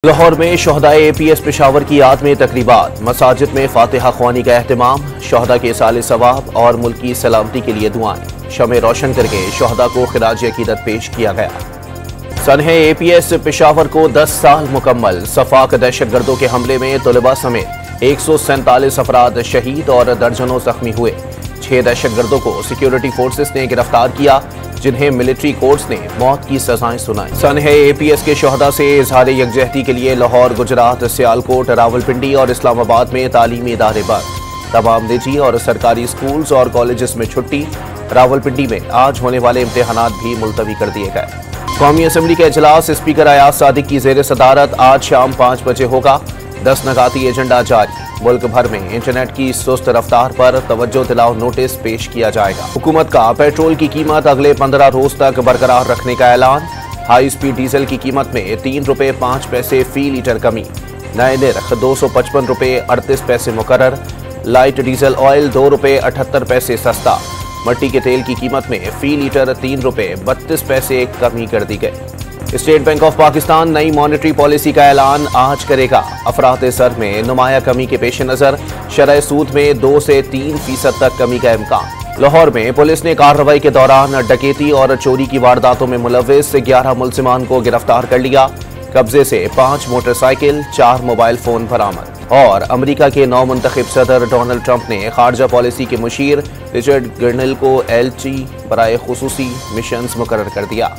लाहौर में शहदाए APS पेशावर की याद में तकरीबात, मसाजिद में फातिहा ख्वानी का एहतमाम, शहदा के साले सवाब और मुल्क की सलामती के लिए दुआएं, शमे रोशन करके शहदा को खिराज अकीदत पेश किया गया। सनह APS पेशावर को 10 साल मुकम्मल। सफाक दहशतगर्दों के हमले में तलबा समेत 147 अफराद शहीद और दर्जनों जख्मी हुए। 6 दहशतगर्दों को सिक्योरिटी फोर्सेस ने गिरफ्तार किया, जिन्हें मिलिट्री कोर्ट्स ने मौत की सजाएं सुनाई। सनह APS के शहदा से इजहार यकजहती के लिए लाहौर, गुजरात, सियालकोट, रावलपिंडी और इस्लामाबाद में तालीमी इदारे बंद। तमाम निजी और सरकारी स्कूल्स और कॉलेजेस में छुट्टी। रावलपिंडी में आज होने वाले इम्तिहानात भी मुलतवी कर दिए गए। कौमी असम्बली का इजलास स्पीकर अयाज सादिक की जेर सदारत आज शाम 5 बजे होगा। 10 नकाती एजेंडा जारी। मुल्क भर में इंटरनेट की सुस्त रफ्तार पर तवज्जो दिलाओ नोटिस पेश किया जाएगा। हुकूमत का पेट्रोल की कीमत अगले 15 रोज तक बरकरार रखने का ऐलान। हाई स्पीड डीजल की कीमत में 3 रुपये 5 पैसे फी लीटर कमी। नए निर्ख 255 रुपये 38 पैसे मुकर्रर। लाइट डीजल ऑयल 2 रुपये 78 पैसे सस्ता। मट्टी के तेल की कीमत में फी लीटर 3 रुपये 32 पैसे कमी कर दी गई। स्टेट बैंक ऑफ पाकिस्तान नई मॉनेटरी पॉलिसी का ऐलान आज करेगा। अफरात सर में नुमाया कमी के पेश नजर शरह सूद में 2 से 3% तक कमी का इम्कान। लाहौर में पुलिस ने कार्रवाई के दौरान डकैती और चोरी की वारदातों में मुलव्विस 11 मुलजिमान को गिरफ्तार कर लिया। कब्जे से 5 मोटरसाइकिल, 4 मोबाइल फोन बरामद। और अमेरिका के नौ मुंतखब सदर डोनाल्ड ट्रंप ने खारजा पॉलिसी के मुशीर रिचर्ड गर्नेल को LG बराए खुसूसी मिशंस मुकर्रर कर दिया।